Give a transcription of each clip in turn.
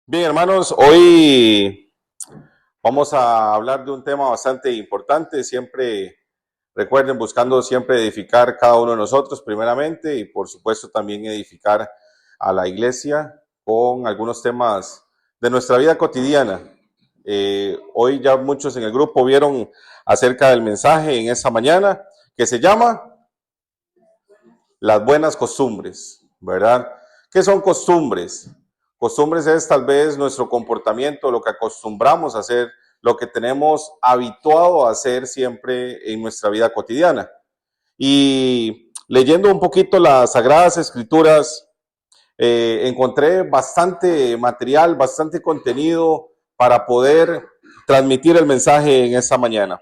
Bien, hermanos, hoy vamos a hablar de un tema bastante importante. Siempre, recuerden, buscando siempre edificar cada uno de nosotros primeramente y por supuesto también edificar a la iglesia con algunos temas de nuestra vida cotidiana. Hoy ya muchos en el grupo vieron acerca del mensaje en esta mañana que se llama las buenas costumbres, ¿verdad? ¿Qué son costumbres? Costumbres es tal vez nuestro comportamiento, lo que acostumbramos a hacer, lo que tenemos habituado a hacer siempre en nuestra vida cotidiana. Y leyendo un poquito las Sagradas Escrituras, encontré bastante material, bastante contenido para poder transmitir el mensaje en esta mañana.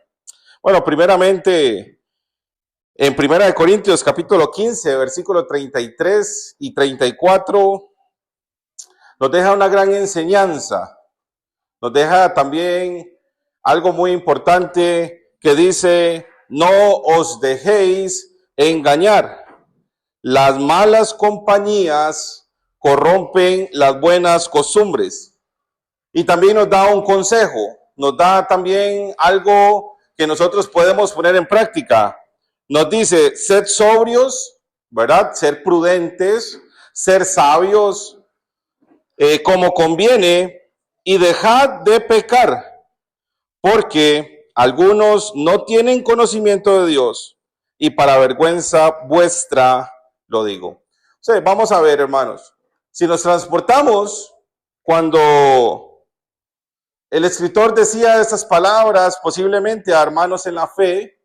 Bueno, primeramente, en Primera de Corintios, capítulo 15, versículo 33 y 34, nos deja una gran enseñanza. Nos deja también algo muy importante que dice: no os dejéis engañar. Las malas compañías corrompen las buenas costumbres. Y también nos da un consejo, nos da también algo que nosotros podemos poner en práctica. Nos dice: sed sobrios, ¿verdad? Ser prudentes, ser sabios, como conviene, y dejad de pecar, porque algunos no tienen conocimiento de Dios, y para vergüenza vuestra lo digo. O sea, vamos a ver, hermanos, si nos transportamos cuando el escritor decía estas palabras, posiblemente a hermanos en la fe,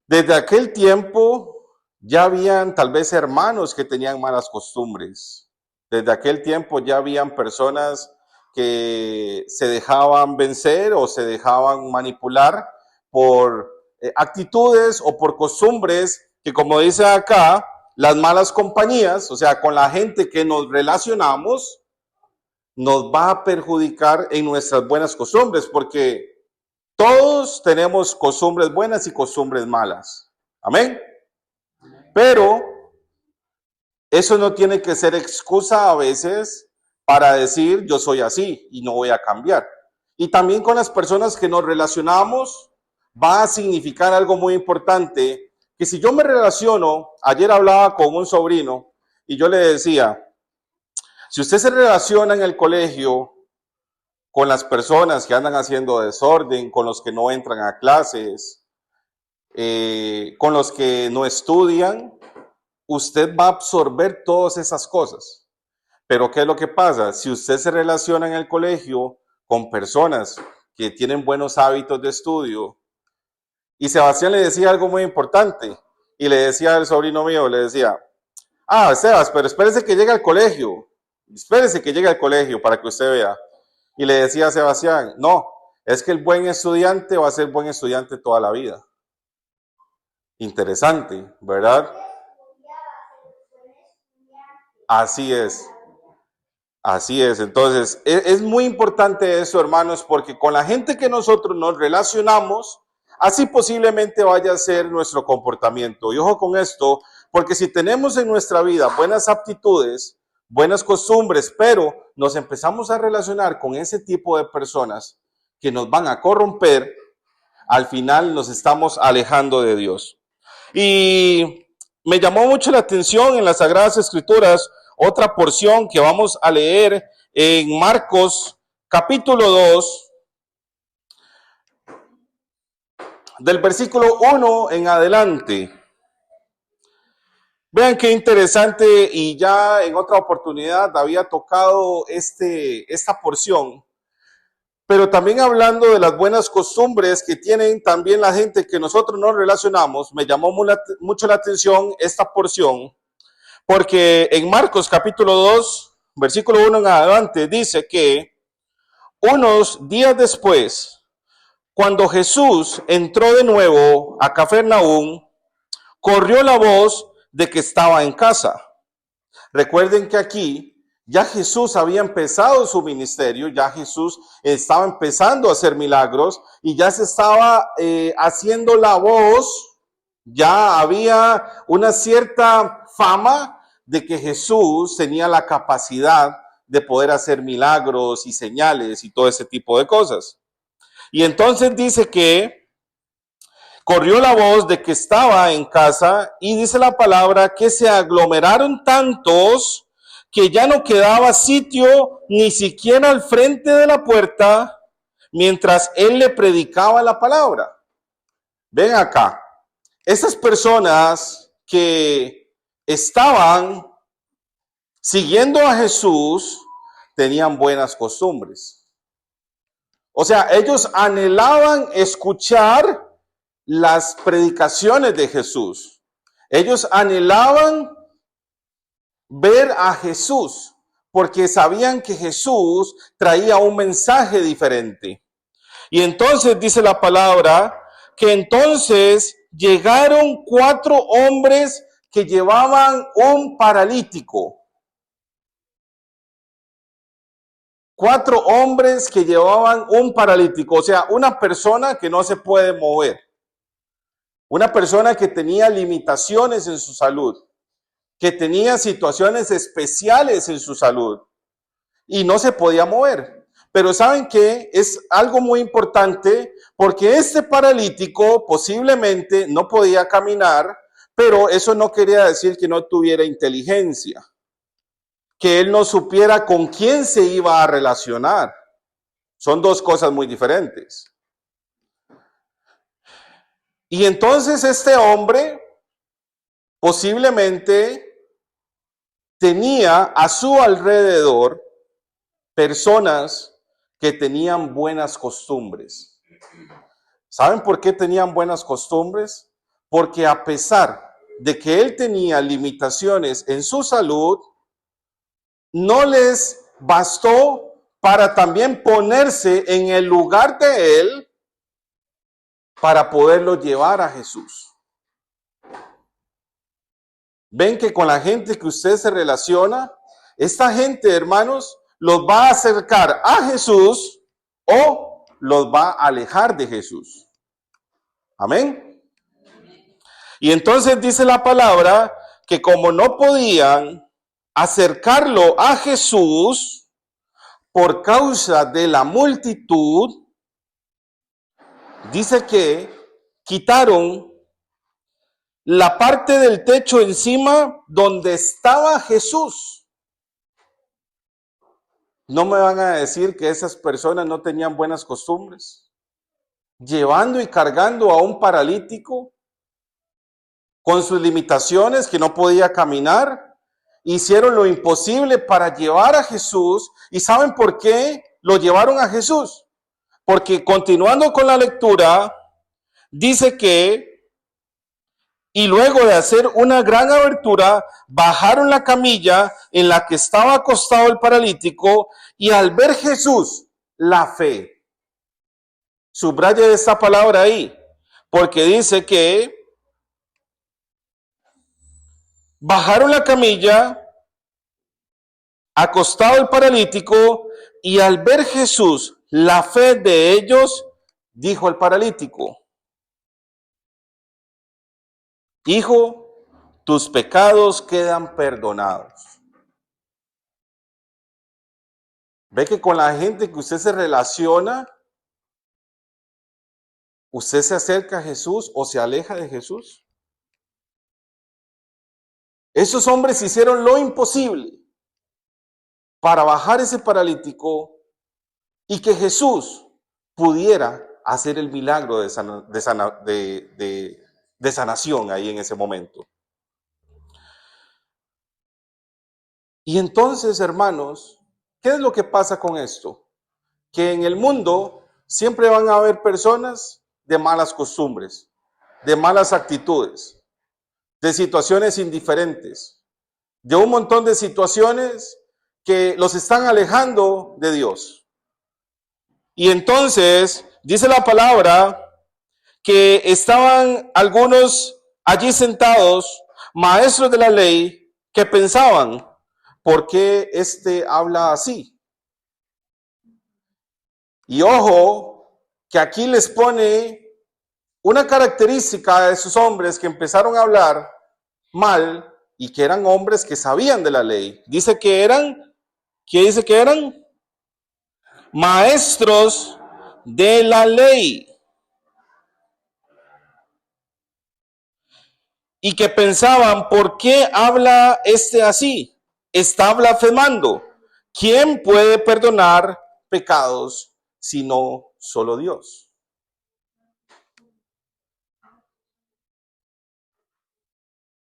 desde aquel tiempo ya habían tal vez hermanos que tenían malas costumbres. Desde aquel tiempo ya habían personas que se dejaban vencer o se dejaban manipular por actitudes o por costumbres que, como dice acá, las malas compañías, o sea, con la gente que nos relacionamos, nos va a perjudicar en nuestras buenas costumbres, porque todos tenemos costumbres buenas y costumbres malas. Amén. Pero eso no tiene que ser excusa a veces para decir yo soy así y no voy a cambiar. Y también con las personas que nos relacionamos va a significar algo muy importante, que si yo me relaciono, ayer hablaba con un sobrino y yo le decía: si usted se relaciona en el colegio con las personas que andan haciendo desorden, con los que no entran a clases, con los que no estudian, usted va a absorber todas esas cosas. Pero ¿qué es lo que pasa? Si usted se relaciona en el colegio con personas que tienen buenos hábitos de estudio, y Sebastián le decía algo muy importante, y le decía al sobrino mío, le decía: Sebas, pero espérese que llegue al colegio, espérese que llegue al colegio para que usted vea. Y le decía a Sebastián: no, es que el buen estudiante va a ser buen estudiante toda la vida. Interesante, ¿verdad? Así es. Así es, entonces es muy importante eso, hermanos, porque con la gente que nosotros nos relacionamos, así posiblemente vaya a ser nuestro comportamiento. Y ojo con esto, porque si tenemos en nuestra vida buenas aptitudes, buenas costumbres, pero nos empezamos a relacionar con ese tipo de personas que nos van a corromper, al final nos estamos alejando de Dios. Y me llamó mucho la atención en las Sagradas Escrituras otra porción que vamos a leer en Marcos capítulo 2, del versículo 1 en adelante. Vean qué interesante, y ya en otra oportunidad había tocado esta porción, pero también hablando de las buenas costumbres que tienen también la gente que nosotros nos relacionamos. Me llamó mucho la atención esta porción, porque en Marcos capítulo 2, versículo 1 en adelante, dice que unos días después, cuando Jesús entró de nuevo a Cafarnaúm, corrió la voz de que estaba en casa. Recuerden que aquí ya Jesús había empezado su ministerio, ya Jesús estaba empezando a hacer milagros y ya se estaba haciendo la voz, ya había una cierta fama de que Jesús tenía la capacidad de poder hacer milagros y señales y todo ese tipo de cosas. Y entonces dice que corrió la voz de que estaba en casa y dice la palabra que se aglomeraron tantos que ya no quedaba sitio ni siquiera al frente de la puerta mientras él le predicaba la palabra. Ven acá, esas personas que estaban siguiendo a Jesús tenían buenas costumbres. O sea, ellos anhelaban escuchar las predicaciones de Jesús. Ellos anhelaban ver a Jesús porque sabían que Jesús traía un mensaje diferente. Y entonces dice la palabra que entonces llegaron 4 hombres que llevaban un paralítico. 4 hombres que llevaban un paralítico, o sea, una persona que no se puede mover. Una persona que tenía limitaciones en su salud, que tenía situaciones especiales en su salud y no se podía mover. Pero ¿saben qué? Es algo muy importante porque este paralítico posiblemente no podía caminar, pero eso no quería decir que no tuviera inteligencia, que él no supiera con quién se iba a relacionar. Son 2 cosas muy diferentes. Y entonces este hombre posiblemente tenía a su alrededor personas que tenían buenas costumbres. ¿Saben por qué tenían buenas costumbres? Porque a pesar de que él tenía limitaciones en su salud, no les bastó para también ponerse en el lugar de él para poderlo llevar a Jesús. Ven que con la gente que usted se relaciona, esta gente, hermanos, los va a acercar a Jesús o los va a alejar de Jesús. Amén. Y entonces dice la palabra que como no podían acercarlo a Jesús por causa de la multitud, dice que quitaron la parte del techo encima donde estaba Jesús. No me van a decir que esas personas no tenían buenas costumbres. Llevando y cargando a un paralítico con sus limitaciones, que no podía caminar, hicieron lo imposible para llevar a Jesús. ¿Y saben por qué lo llevaron a Jesús? Porque continuando con la lectura, dice que y luego de hacer una gran abertura, bajaron la camilla en la que estaba acostado el paralítico y al ver Jesús, la fe. Subraye esta palabra ahí, porque dice que bajaron la camilla, acostado el paralítico y al ver Jesús, la fe de ellos, dijo el paralítico: Hijo, tus pecados quedan perdonados. Ve que con la gente que usted se relaciona, usted se acerca a Jesús o se aleja de Jesús. Esos hombres hicieron lo imposible para bajar ese paralítico y que Jesús pudiera hacer el milagro de sanación ahí en ese momento. Y entonces, hermanos, ¿qué es lo que pasa con esto? Que en el mundo siempre van a haber personas de malas costumbres, de malas actitudes, de situaciones indiferentes, de un montón de situaciones que los están alejando de Dios. Y entonces, dice la palabra que estaban algunos allí sentados, maestros de la ley, que pensaban: ¿por qué este habla así? Y ojo, que aquí les pone una característica de esos hombres que empezaron a hablar mal y que eran hombres que sabían de la ley. Dice que eran ¿Qué dice que eran? Maestros de la ley. Y que pensaban, ¿por qué habla este así? Está blasfemando. ¿Quién puede perdonar pecados sino solo Dios?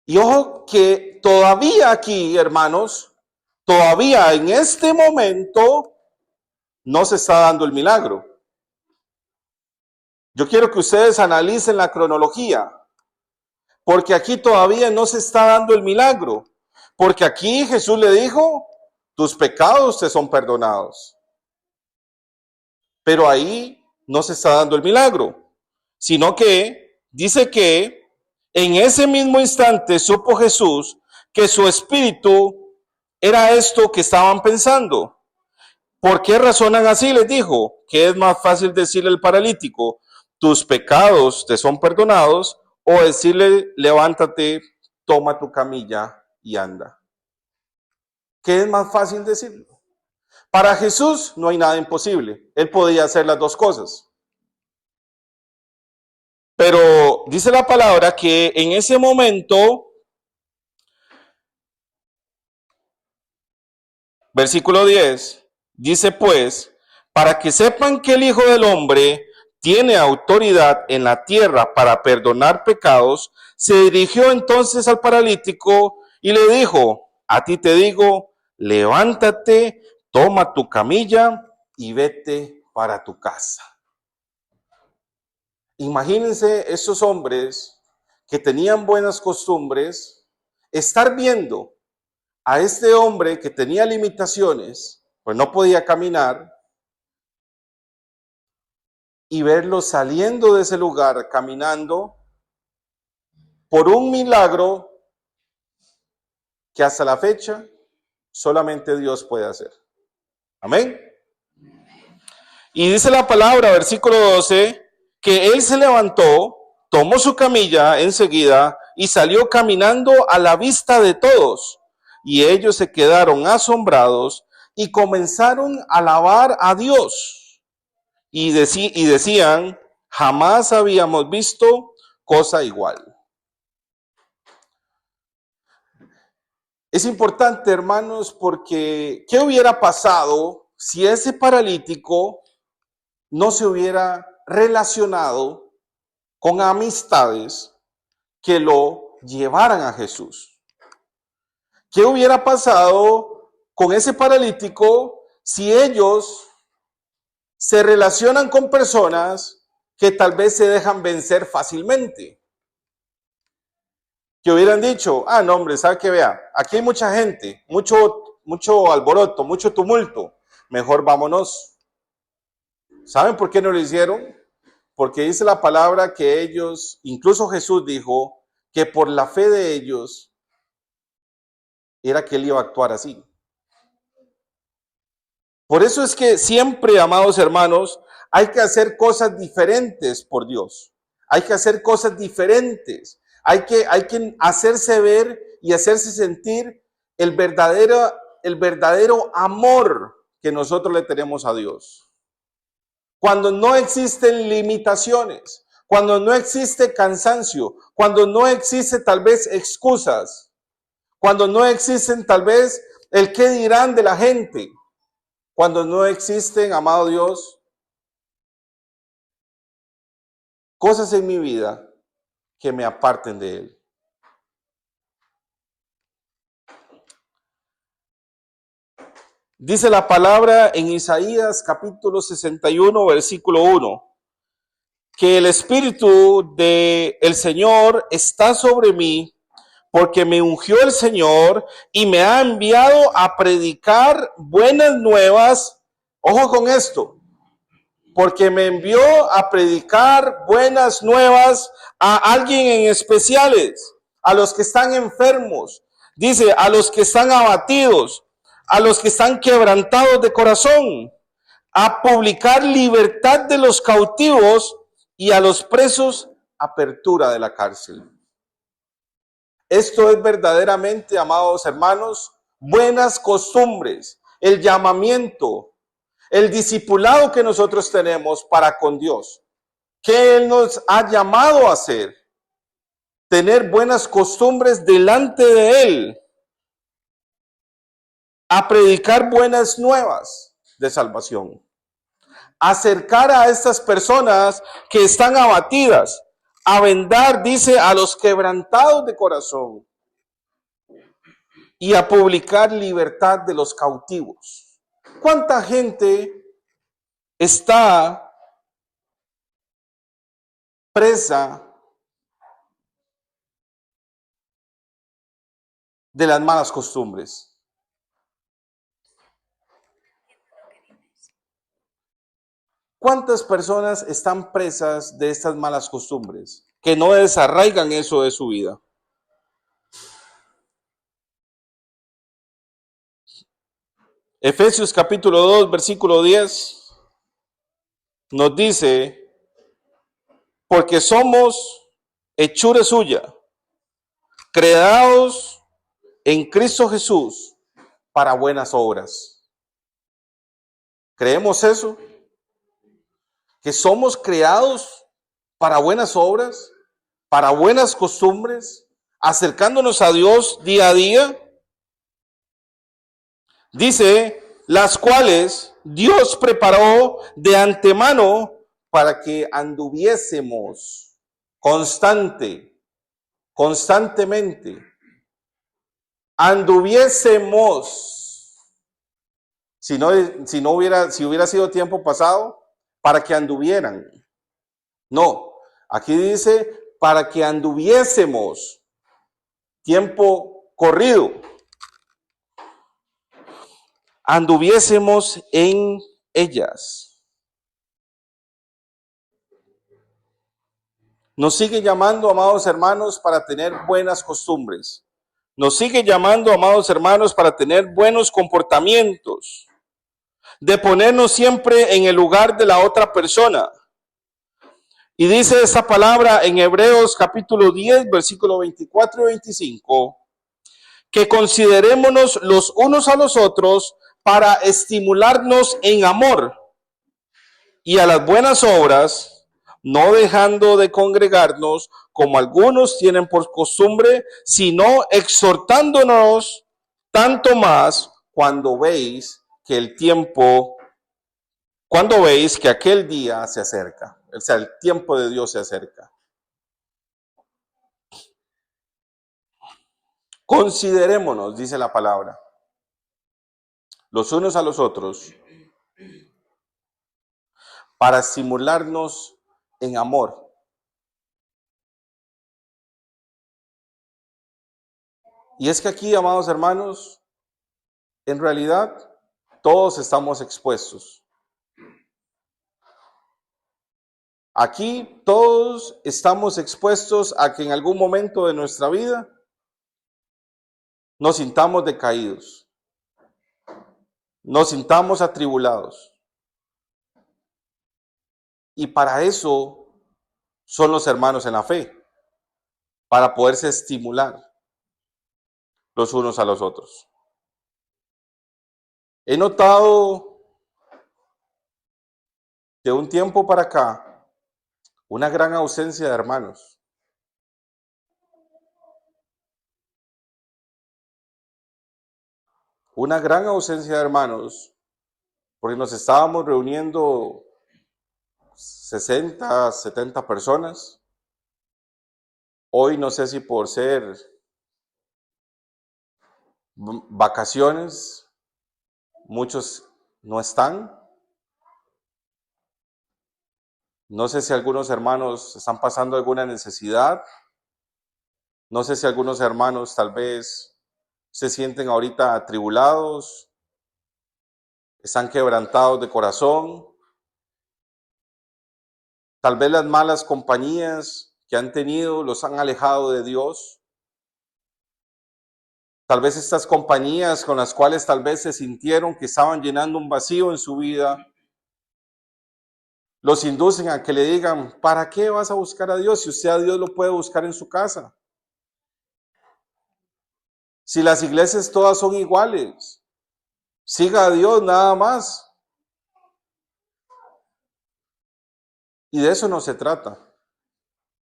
Y ojo que todavía aquí, hermanos, todavía en este momento no se está dando el milagro. Yo quiero que ustedes analicen la cronología, porque aquí todavía no se está dando el milagro, porque aquí Jesús le dijo, tus pecados te son perdonados. Pero ahí no se está dando el milagro, sino que dice que en ese mismo instante supo Jesús que su espíritu era esto que estaban pensando. ¿Por qué razonan así? Les dijo, que es más fácil decirle al paralítico, tus pecados te son perdonados, o decirle, levántate, toma tu camilla y anda. ¿Qué es más fácil decirlo? Para Jesús no hay nada imposible. Él podía hacer las dos cosas. Pero dice la palabra que en ese momento, versículo 10, dice pues, para que sepan que el Hijo del Hombre tiene autoridad en la tierra para perdonar pecados, se dirigió entonces al paralítico y le dijo, a ti te digo, levántate, toma tu camilla y vete para tu casa. Imagínense esos hombres que tenían buenas costumbres, estar viendo a este hombre que tenía limitaciones, pues no podía caminar, y verlo saliendo de ese lugar caminando por un milagro que hasta la fecha solamente Dios puede hacer. Amén. Y dice la palabra, versículo 12, que él se levantó, tomó su camilla enseguida y salió caminando a la vista de todos. Y ellos se quedaron asombrados y comenzaron a alabar a Dios. Y decían, jamás habíamos visto cosa igual. Es importante, hermanos, porque ¿qué hubiera pasado si ese paralítico no se hubiera relacionado con amistades que lo llevaran a Jesús? ¿Qué hubiera pasado con ese paralítico si ellos se relacionan con personas que tal vez se dejan vencer fácilmente? Que hubieran dicho, no hombre, ¿sabe qué? Vea, aquí hay mucha gente, mucho alboroto, mucho tumulto, mejor vámonos. ¿Saben por qué no lo hicieron? Porque dice la palabra que ellos, incluso Jesús dijo, que por la fe de ellos era que él iba a actuar así. Por eso es que siempre, amados hermanos, hay que hacer cosas diferentes por Dios. Hay que hacer cosas diferentes. Hay que hacerse ver y hacerse sentir el verdadero amor que nosotros le tenemos a Dios. Cuando no existen limitaciones, cuando no existe cansancio, cuando no existe tal vez excusas, cuando no existen tal vez el qué dirán de la gente, cuando no existen, amado Dios, cosas en mi vida que me aparten de Él. Dice la palabra en Isaías capítulo 61, versículo 1, que el Espíritu del Señor está sobre mí, porque me ungió el Señor y me ha enviado a predicar buenas nuevas. Ojo con esto, porque me envió a predicar buenas nuevas a alguien en especiales, a los que están enfermos, dice, a los que están abatidos, a los que están quebrantados de corazón, a publicar libertad de los cautivos y a los presos apertura de la cárcel. Esto es verdaderamente, amados hermanos, buenas costumbres. el llamamiento, el discipulado que nosotros tenemos para con Dios, que Él nos ha llamado a hacer, tener buenas costumbres delante de Él, a predicar buenas nuevas de salvación, acercar a estas personas que están abatidas, a vendar, dice, a los quebrantados de corazón y a publicar libertad de los cautivos. ¿Cuánta gente está presa de las malas costumbres? ¿Cuántas personas están presas de estas malas costumbres que no desarraigan eso de su vida? Efesios capítulo 2, versículo 10 nos dice, porque somos hechura suya, creados en Cristo Jesús para buenas obras. ¿Creemos eso? Que somos creados para buenas obras, para buenas costumbres, acercándonos a Dios día a día. Dice, las cuales Dios preparó de antemano para que anduviésemos constantemente, anduviésemos, si hubiera sido tiempo pasado, para que anduvieran. No, aquí dice para que anduviésemos, tiempo corrido, anduviésemos en ellas. Nos sigue llamando, amados hermanos, para tener buenas costumbres. Nos sigue llamando, amados hermanos, para tener buenos comportamientos, de ponernos siempre en el lugar de la otra persona. Y dice esta palabra en Hebreos capítulo 10, versículo 24 y 25, que considerémonos los unos a los otros para estimularnos en amor y a las buenas obras, no dejando de congregarnos como algunos tienen por costumbre, sino exhortándonos tanto más cuando veis que aquel día se acerca, o sea, el tiempo de Dios se acerca. Considerémonos, dice la palabra, los unos a los otros para estimularnos en amor. Y es que aquí, amados hermanos, en realidad todos estamos expuestos. Aquí todos estamos expuestos a que en algún momento de nuestra vida nos sintamos decaídos, nos sintamos atribulados. Y para eso son los hermanos en la fe, para poderse estimular los unos a los otros. He notado de un tiempo para acá una gran ausencia de hermanos. Una gran ausencia de hermanos, porque nos estábamos reuniendo 60, 70 personas. Hoy no sé si por ser vacaciones, muchos no están. No sé si algunos hermanos están pasando alguna necesidad. No sé si algunos hermanos tal vez se sienten ahorita atribulados, están quebrantados de corazón. Tal vez las malas compañías que han tenido los han alejado de Dios. Tal vez estas compañías con las cuales tal vez se sintieron que estaban llenando un vacío en su vida, los inducen a que le digan, ¿para qué vas a buscar a Dios si usted a Dios lo puede buscar en su casa? Si las iglesias todas son iguales, Siga a Dios nada más. Y de eso no se trata.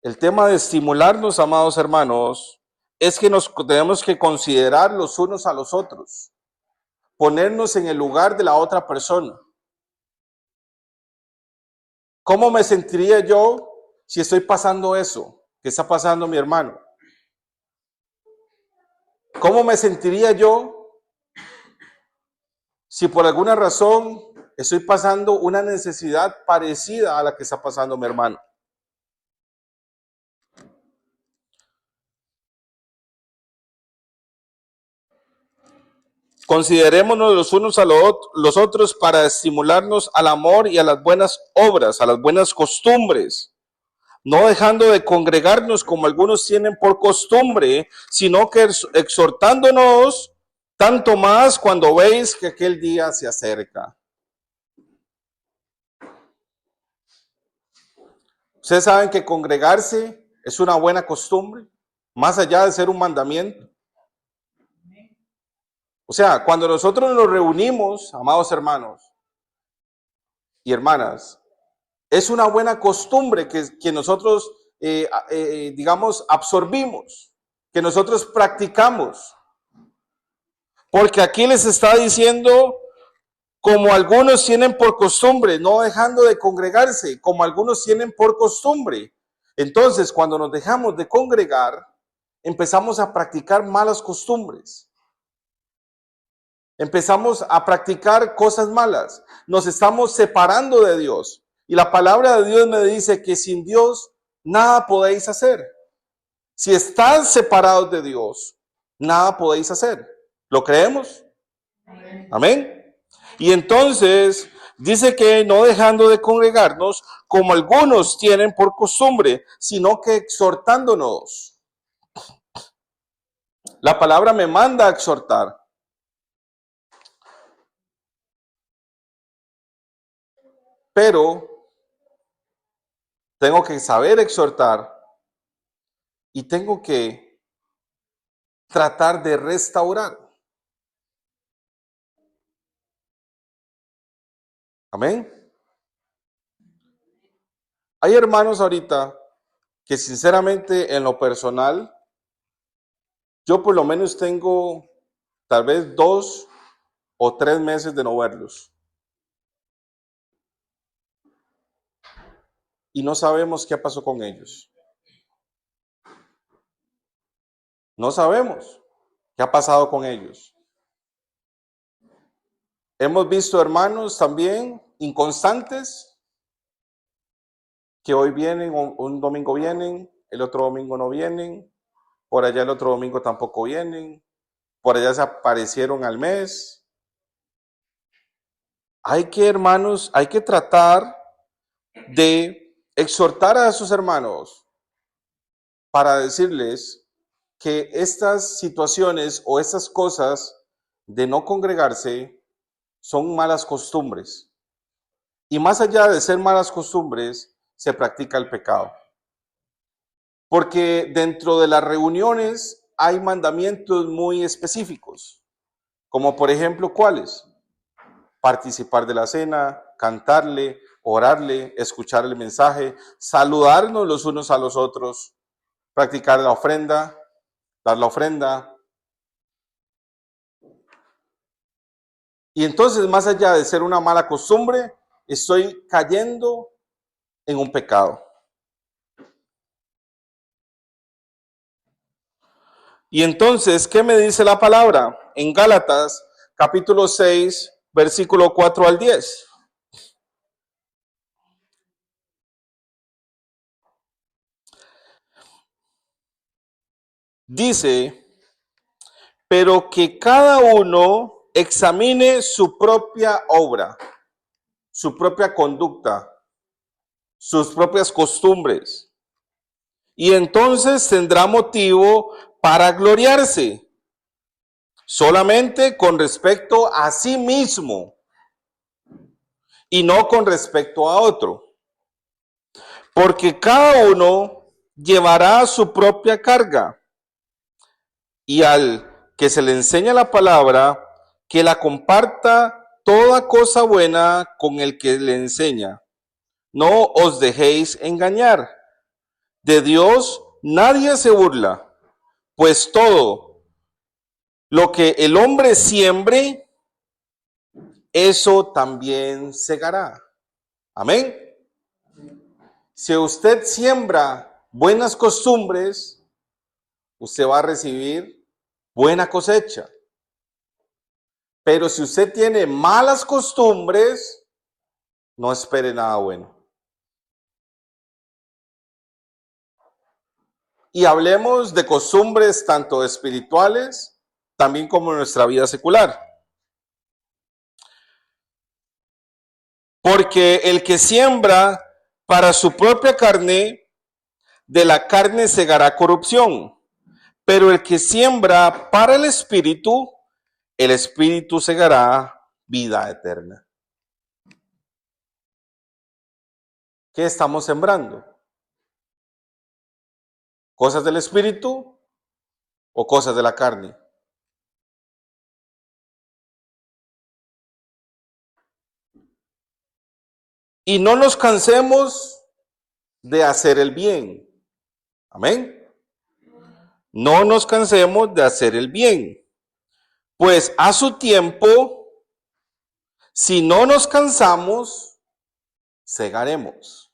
El tema de estimularnos, amados hermanos, es que nos tenemos que considerar los unos a los otros, ponernos en el lugar de la otra persona. ¿Cómo me sentiría yo si estoy pasando eso que está pasando mi hermano? ¿Cómo me sentiría yo si por alguna razón estoy pasando una necesidad parecida a la que está pasando mi hermano? Considerémonos los unos a los otros para estimularnos al amor y a las buenas obras, a las buenas costumbres, no dejando de congregarnos como algunos tienen por costumbre, sino que exhortándonos tanto más cuando veis que aquel día se acerca. Ustedes saben que congregarse es una buena costumbre, más allá de ser un mandamiento. O sea, cuando nosotros nos reunimos, amados hermanos y hermanas, es una buena costumbre que nosotros, digamos, absorbimos, que nosotros practicamos. Porque aquí les está diciendo, como algunos tienen por costumbre, no dejando de congregarse, como algunos tienen por costumbre. Entonces, cuando nos dejamos de congregar, empezamos a practicar malas costumbres. Empezamos a practicar cosas malas. Nos estamos separando de Dios. Y la palabra de Dios me dice que sin Dios nada podéis hacer. Si están separados de Dios, nada podéis hacer. ¿Lo creemos? Amén. Y entonces dice que no dejando de congregarnos, como algunos tienen por costumbre, sino que exhortándonos. La palabra me manda a exhortar. Pero tengo que saber exhortar y tengo que tratar de restaurar. Amén. Hay hermanos ahorita que sinceramente en lo personal, yo por lo menos tengo tal vez 2 o 3 meses de no verlos. Y no sabemos qué pasó con ellos. No sabemos qué ha pasado con ellos. Hemos visto hermanos también inconstantes que hoy vienen, un domingo vienen, el otro domingo no vienen, por allá el otro domingo tampoco vienen, por allá se aparecieron al mes. Hermanos, hay que tratar de exhortar a esos hermanos para decirles que estas situaciones o estas cosas de no congregarse son malas costumbres. Y más allá de ser malas costumbres, se practica el pecado. Porque dentro de las reuniones hay mandamientos muy específicos, como por ejemplo, ¿cuáles? Participar de la cena, cantarle, orarle, escuchar el mensaje, saludarnos los unos a los otros, practicar la ofrenda, dar la ofrenda. Y entonces, más allá de ser una mala costumbre, estoy cayendo en un pecado. Y entonces, ¿qué me dice la palabra? En Gálatas, capítulo 6, versículo 4 al 10. Dice, pero que cada uno examine su propia obra, su propia conducta, sus propias costumbres. Y entonces tendrá motivo para gloriarse, solamente con respecto a sí mismo y no con respecto a otro. Porque cada uno llevará su propia carga. Y al que se le enseña la palabra, que la comparta toda cosa buena con el que le enseña. No os dejéis engañar. De Dios nadie se burla, pues todo lo que el hombre siembre, eso también segará. Amén. Si usted siembra buenas costumbres, usted va a recibir buena cosecha. Pero si usted tiene malas costumbres, no espere nada bueno. Y hablemos de costumbres tanto espirituales, también como en nuestra vida secular. Porque el que siembra para su propia carne, de la carne segará corrupción. Pero el que siembra para el espíritu segará vida eterna. ¿Qué estamos sembrando? ¿Cosas del espíritu o cosas de la carne? Y no nos cansemos de hacer el bien. Amén. No nos cansemos de hacer el bien. Pues a su tiempo, si no nos cansamos, segaremos.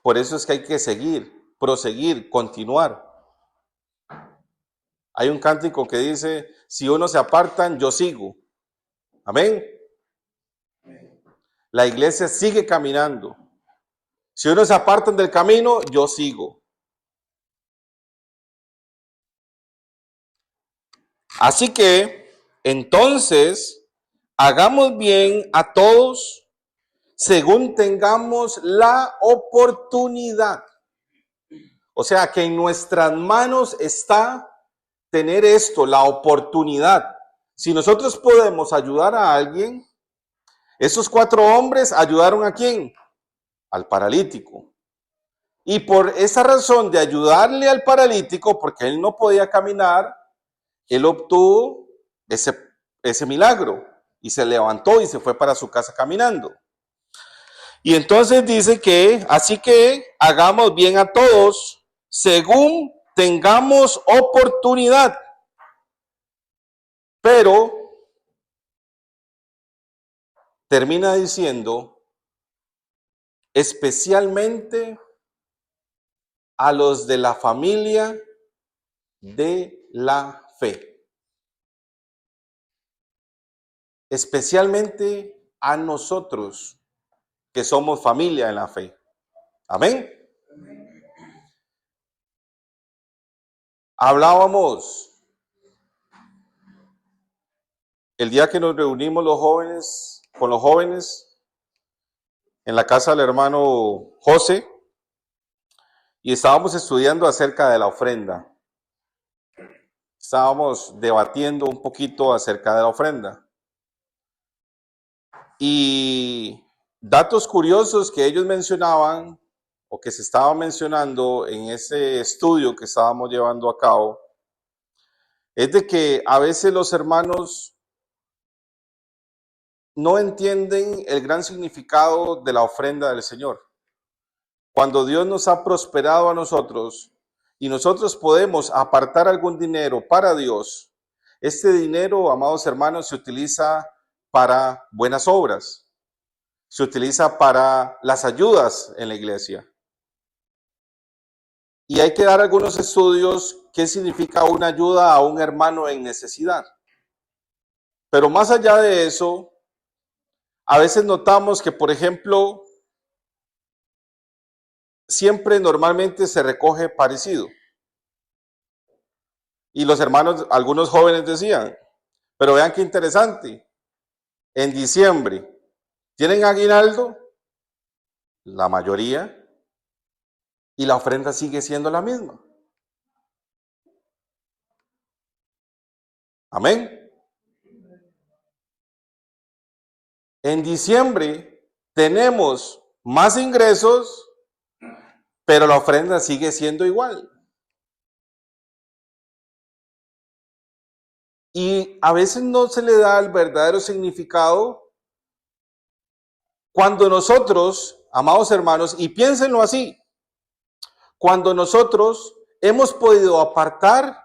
Por eso es que hay que seguir, proseguir, continuar. Hay un cántico que dice, si unos se apartan, yo sigo. Amén. La iglesia sigue caminando. Si unos se apartan del camino, yo sigo. Así que, entonces, hagamos bien a todos según tengamos la oportunidad. O sea, que en nuestras manos está tener esto, la oportunidad. Si nosotros podemos ayudar a alguien, esos 4 hombres ayudaron ¿a quién? Al paralítico. Y por esa razón de ayudarle al paralítico, porque él no podía caminar, él obtuvo ese milagro y se levantó y se fue para su casa caminando. Y entonces dice que, así que hagamos bien a todos según tengamos oportunidad. Pero termina diciendo, especialmente a los de la familia de la fe. Especialmente a nosotros que somos familia en la fe. Amén. Hablábamos el día que nos reunimos con los jóvenes en la casa del hermano José y estábamos estudiando acerca de la ofrenda. Estábamos debatiendo un poquito acerca de la ofrenda. Y datos curiosos que ellos mencionaban o que se estaba mencionando en ese estudio que estábamos llevando a cabo es de que a veces los hermanos no entienden el gran significado de la ofrenda del Señor. Cuando Dios nos ha prosperado a nosotros y nosotros podemos apartar algún dinero para Dios, este dinero, amados hermanos, se utiliza para buenas obras, se utiliza para las ayudas en la iglesia. Y hay que dar algunos estudios qué significa una ayuda a un hermano en necesidad. Pero más allá de eso, a veces notamos que, por ejemplo, siempre normalmente se recoge parecido. Y los hermanos, algunos jóvenes decían, pero vean qué interesante, en diciembre, ¿tienen aguinaldo? La mayoría, y la ofrenda sigue siendo la misma. Amén. En diciembre tenemos más ingresos, pero la ofrenda sigue siendo igual. Y a veces no se le da el verdadero significado cuando nosotros, amados hermanos, y piénsenlo así, cuando nosotros hemos podido apartar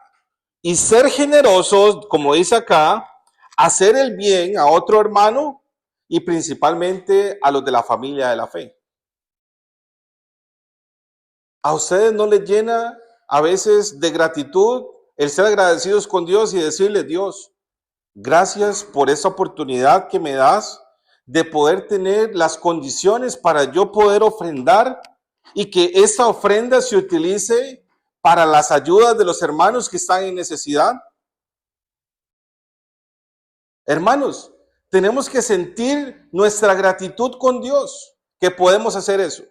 y ser generosos, como dice acá, hacer el bien a otro hermano y principalmente a los de la familia de la fe. ¿A ustedes no les llena a veces de gratitud el ser agradecidos con Dios y decirle, Dios, gracias por esa oportunidad que me das de poder tener las condiciones para yo poder ofrendar y que esa ofrenda se utilice para las ayudas de los hermanos que están en necesidad? Hermanos, tenemos que sentir nuestra gratitud con Dios, que podemos hacer eso.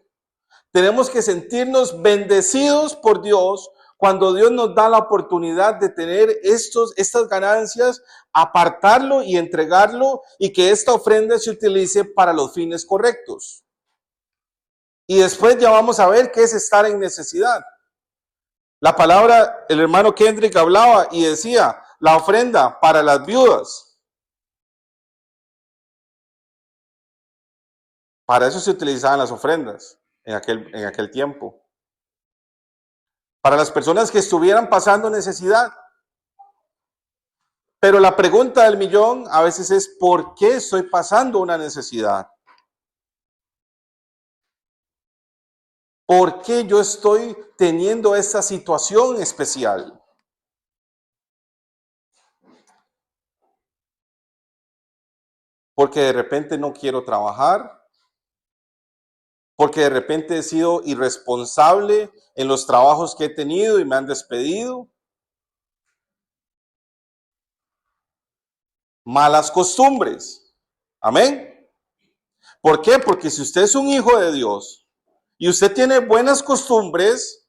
Tenemos que sentirnos bendecidos por Dios cuando Dios nos da la oportunidad de tener estas ganancias, apartarlo y entregarlo y que esta ofrenda se utilice para los fines correctos. Y después ya vamos a ver qué es estar en necesidad. La palabra, el hermano Kendrick hablaba y decía, la ofrenda para las viudas. Para eso se utilizaban las ofrendas en aquel tiempo. Para las personas que estuvieran pasando necesidad. Pero la pregunta del millón a veces es, ¿por qué estoy pasando una necesidad? ¿Por qué yo estoy teniendo esta situación especial? Porque de repente no quiero trabajar, porque de repente he sido irresponsable en los trabajos que he tenido y me han despedido. Malas costumbres. Amén. ¿Por qué? Porque si usted es un hijo de Dios y usted tiene buenas costumbres,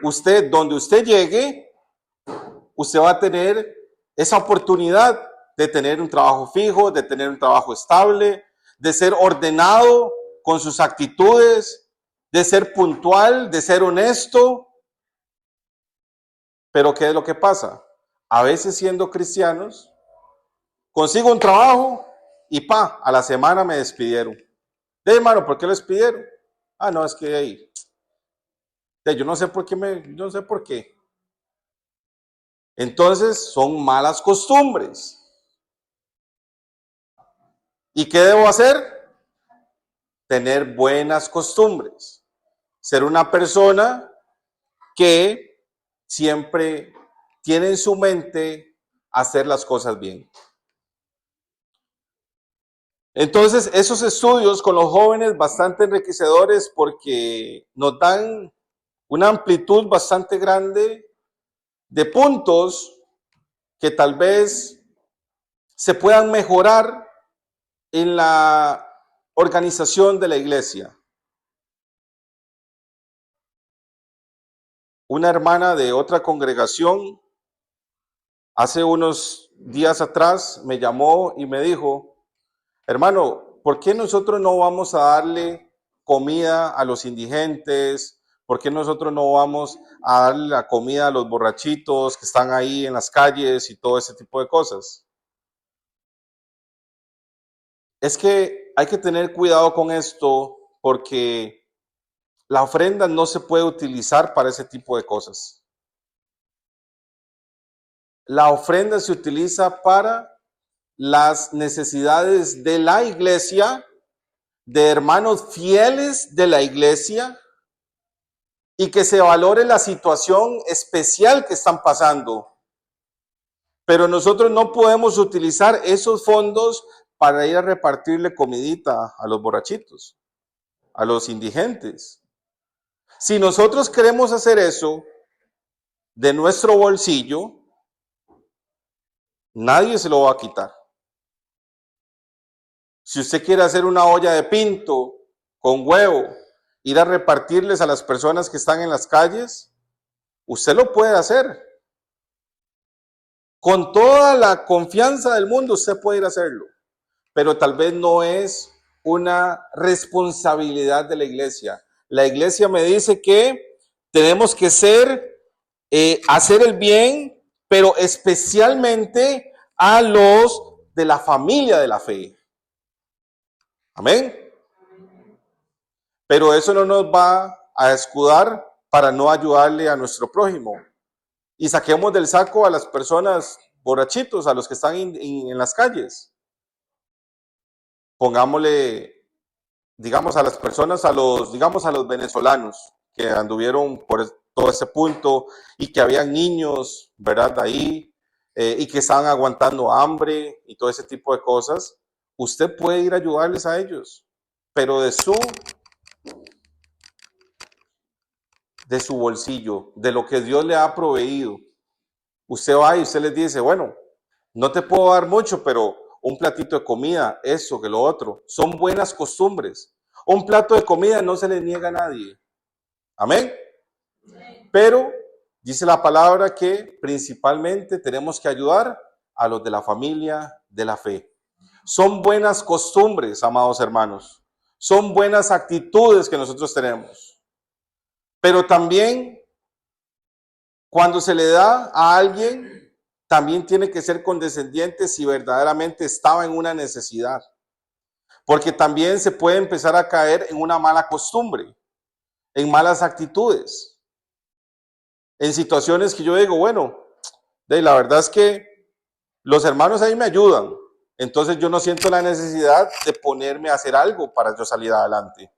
usted, donde usted llegue, usted va a tener esa oportunidad de tener un trabajo fijo, de tener un trabajo estable, de ser ordenado con sus actitudes, de ser puntual, de ser honesto. Pero ¿qué es lo que pasa? A veces siendo cristianos, consigo un trabajo y a la semana me despidieron. Hermano, ¿por qué lo despidieron? No, es que ahí, yo no sé por qué no sé por qué. Entonces son malas costumbres. ¿Y qué debo hacer? Tener buenas costumbres. Ser una persona que siempre tiene en su mente hacer las cosas bien. Entonces, esos estudios con los jóvenes bastante enriquecedores porque nos dan una amplitud bastante grande de puntos que tal vez se puedan mejorar en la organización de la iglesia. Una hermana de otra congregación hace unos días atrás me llamó y me dijo, hermano, ¿por qué nosotros no vamos a darle comida a los indigentes? ¿Por qué nosotros no vamos a darle la comida a los borrachitos que están ahí en las calles y todo ese tipo de cosas? Es que hay que tener cuidado con esto porque la ofrenda no se puede utilizar para ese tipo de cosas. La ofrenda se utiliza para las necesidades de la iglesia, de hermanos fieles de la iglesia, y que se valore la situación especial que están pasando. Pero nosotros no podemos utilizar esos fondos para ir a repartirle comidita a los borrachitos, a los indigentes. Si nosotros queremos hacer eso de nuestro bolsillo, nadie se lo va a quitar. Si usted quiere hacer una olla de pinto con huevo, ir a repartirles a las personas que están en las calles, usted lo puede hacer. Con toda la confianza del mundo usted puede ir a hacerlo, pero tal vez no es una responsabilidad de la iglesia. La iglesia me dice que tenemos que hacer el bien, pero especialmente a los de la familia de la fe. Amén. Pero eso no nos va a escudar para no ayudarle a nuestro prójimo. Y saquemos del saco a las personas borrachitos, a los que están en las calles. Pongámosle, digamos, a las personas, digamos a los venezolanos que anduvieron por todo ese punto y que habían niños, ¿verdad? Ahí, y que estaban aguantando hambre y todo ese tipo de cosas. Usted puede ir a ayudarles a ellos, pero de su bolsillo, de lo que Dios le ha proveído. Usted va y usted les dice, bueno, no te puedo dar mucho, pero un platito de comida, eso, que lo otro, son buenas costumbres. Un plato de comida no se le niega a nadie. Amén. Pero dice la palabra que principalmente tenemos que ayudar a los de la familia de la fe. Son buenas costumbres, amados hermanos. Son buenas actitudes que nosotros tenemos. Pero también, cuando se le da a alguien, también tiene que ser condescendiente si verdaderamente estaba en una necesidad. Porque también se puede empezar a caer en una mala costumbre, en malas actitudes, en situaciones que yo digo, bueno, la verdad es que los hermanos ahí me ayudan, entonces yo no siento la necesidad de ponerme a hacer algo para yo salir adelante.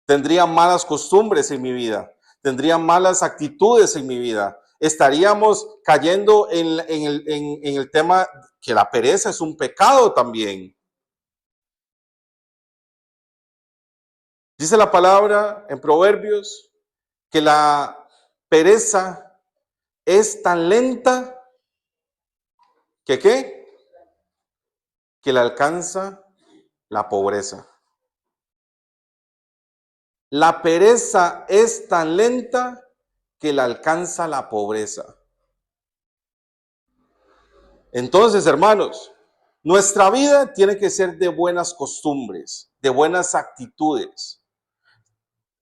Tendría malas costumbres en mi vida, tendría malas actitudes en mi vida. Estaríamos cayendo en el tema que la pereza es un pecado también. Dice la palabra en Proverbios que la pereza es tan lenta que ¿qué? Que le alcanza la pobreza. La pereza es tan lenta que le alcanza la pobreza. Entonces, hermanos, nuestra vida tiene que ser de buenas costumbres, de buenas actitudes.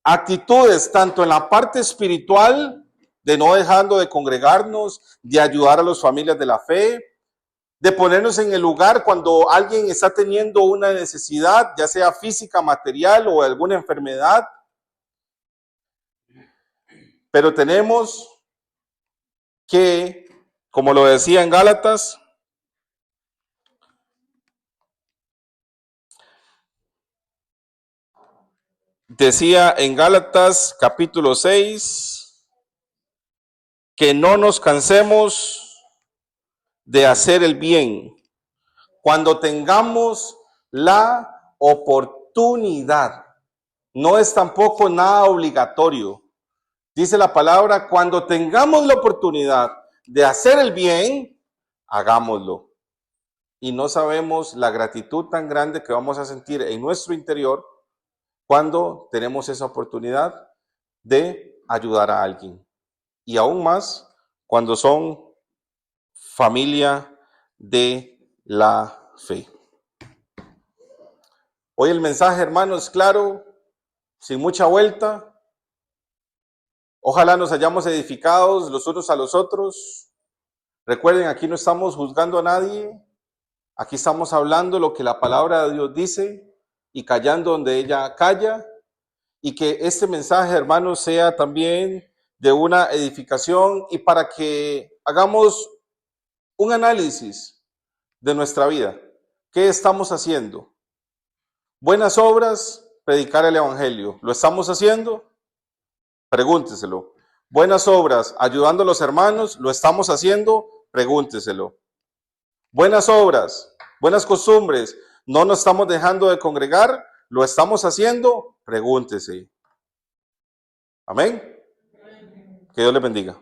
Actitudes tanto en la parte espiritual, de no dejando de congregarnos, de ayudar a las familias de la fe, de ponernos en el lugar cuando alguien está teniendo una necesidad, ya sea física, material o alguna enfermedad. Pero tenemos que, como lo decía en Gálatas, capítulo 6, que no nos cansemos de hacer el bien cuando tengamos la oportunidad. No es tampoco nada obligatorio. Dice la palabra, cuando tengamos la oportunidad de hacer el bien, hagámoslo. Y no sabemos la gratitud tan grande que vamos a sentir en nuestro interior cuando tenemos esa oportunidad de ayudar a alguien. Y aún más cuando son familia de la fe. Hoy el mensaje, hermanos, es claro, sin mucha vuelta. Ojalá nos hayamos edificados los unos a los otros. Recuerden, aquí no estamos juzgando a nadie. Aquí estamos hablando lo que la palabra de Dios dice y callando donde ella calla. Y que este mensaje, hermanos, sea también de una edificación y para que hagamos un análisis de nuestra vida. ¿Qué estamos haciendo? Buenas obras, predicar el evangelio. ¿Lo estamos haciendo? Pregúnteselo. Buenas obras, ayudando a los hermanos. ¿Lo estamos haciendo? Pregúnteselo. Buenas obras, buenas costumbres. ¿No nos estamos dejando de congregar? ¿Lo estamos haciendo? Pregúntese. Amén. Que Dios le bendiga.